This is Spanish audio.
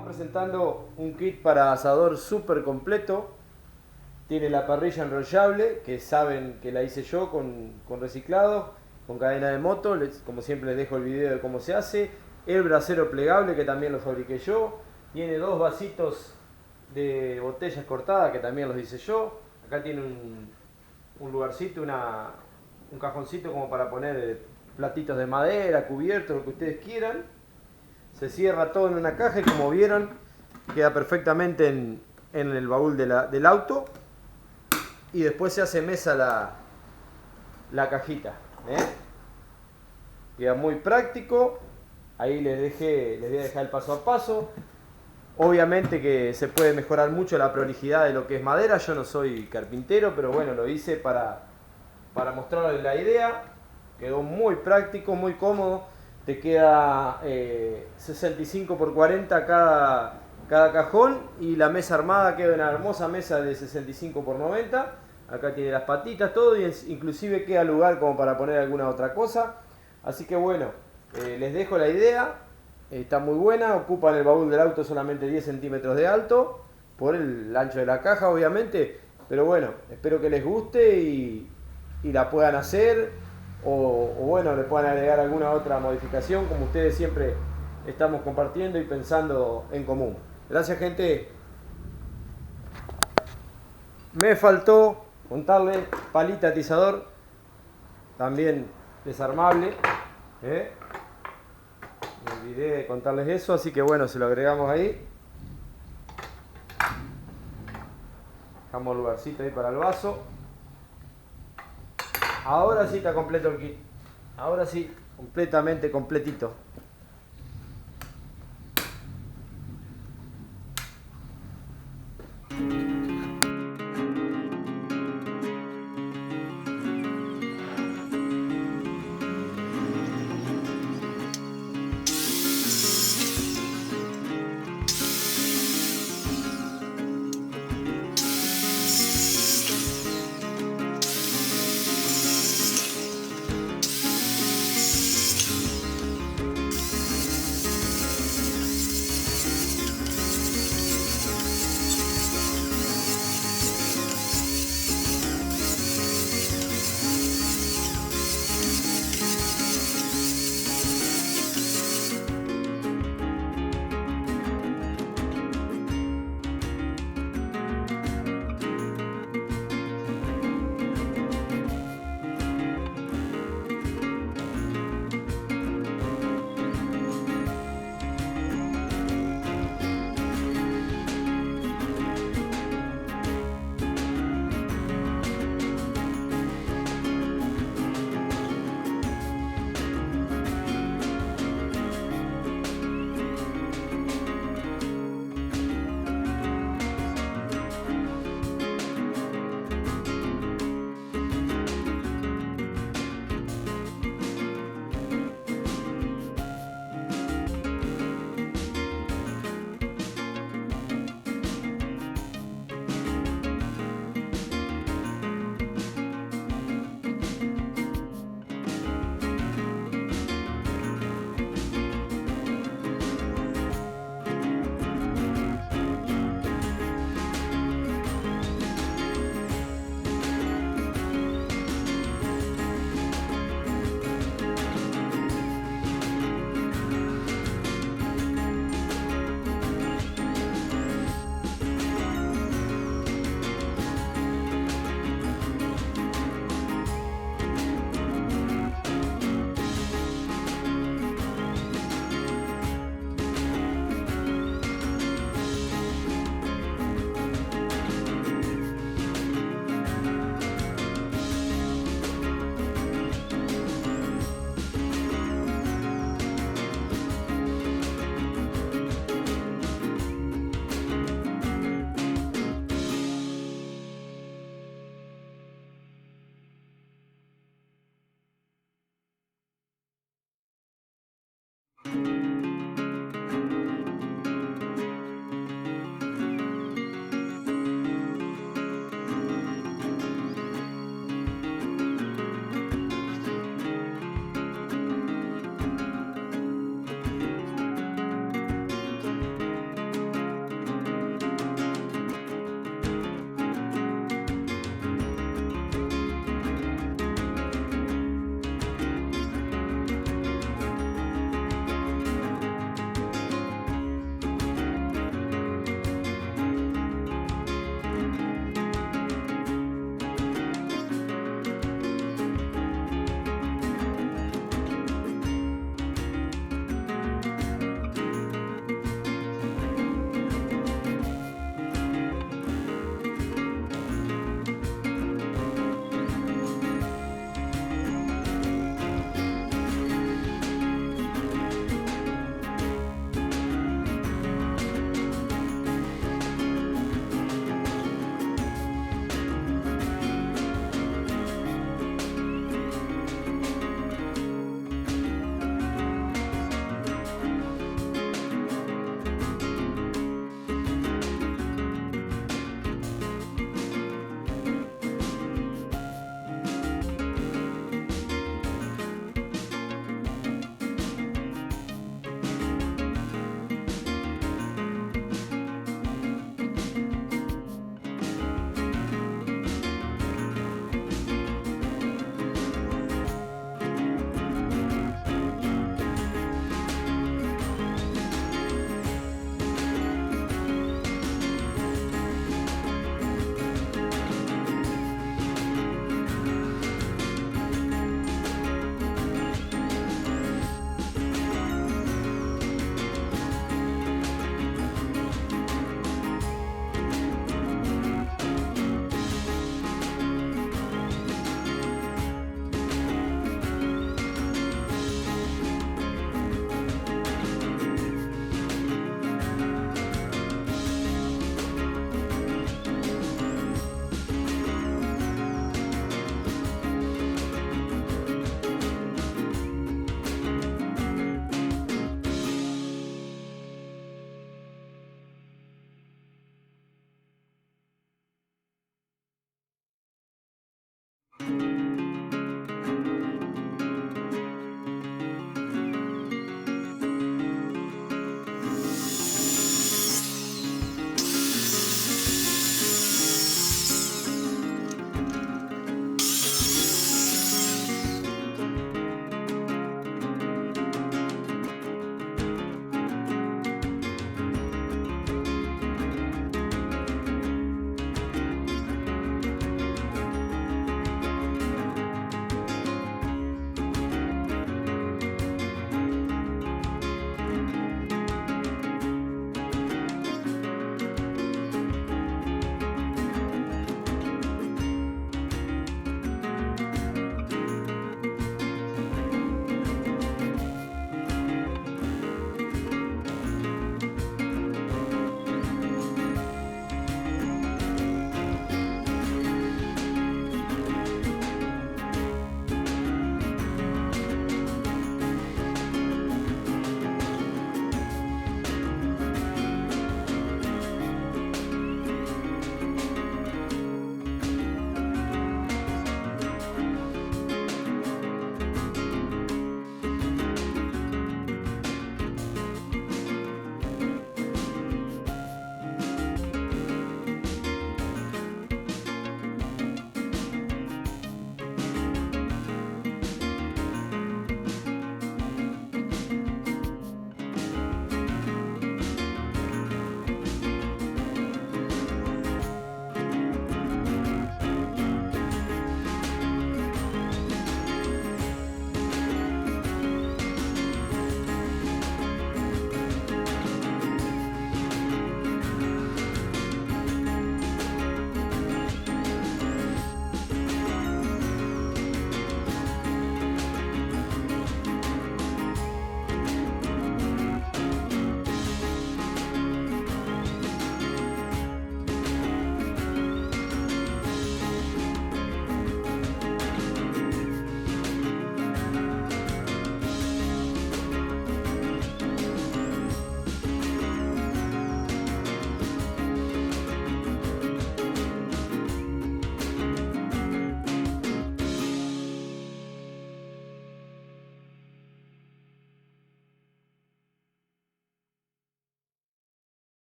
Estamos presentando un kit para asador súper completo. Tiene la parrilla enrollable, que saben que la hice yo con reciclado, con cadena de moto. Como siempre les dejo el video de cómo se hace. El brasero plegable, que también lo fabriqué yo. Tiene dos vasitos de botellas cortadas, que también los hice yo. Acá tiene un lugarcito, un cajoncito como para poner platitos de madera, cubiertos, lo que ustedes quieran. Se cierra todo en una caja y, como vieron, queda perfectamente en el baúl del auto. Y después se hace mesa la cajita, Queda muy práctico. Ahí les voy a dejar el paso a paso. Obviamente que se puede mejorar mucho la prolijidad de lo que es madera. Yo no soy carpintero, pero bueno, lo hice para mostrarles la idea. Quedó muy práctico, muy cómodo. Te queda 65 por 40 cada cajón, y la mesa armada queda una hermosa mesa de 65 por 90. Acá tiene las patitas, todo, y inclusive queda lugar como para poner alguna otra cosa. Así que bueno, les dejo la idea. Está muy buena, ocupa en el baúl del auto solamente 10 centímetros de alto, por el ancho de la caja obviamente. Pero bueno, espero que les guste y la puedan hacer. O bueno, le puedan agregar alguna otra modificación, como ustedes siempre estamos compartiendo y pensando en común. Gracias, gente. Me faltó contarle, palita atizador, también desarmable. Me olvidé de contarles eso, así que bueno, se lo agregamos ahí. Dejamos lugarcito ahí para el vaso. Ahora sí está completo el kit. Ahora sí, completamente completito. Chao.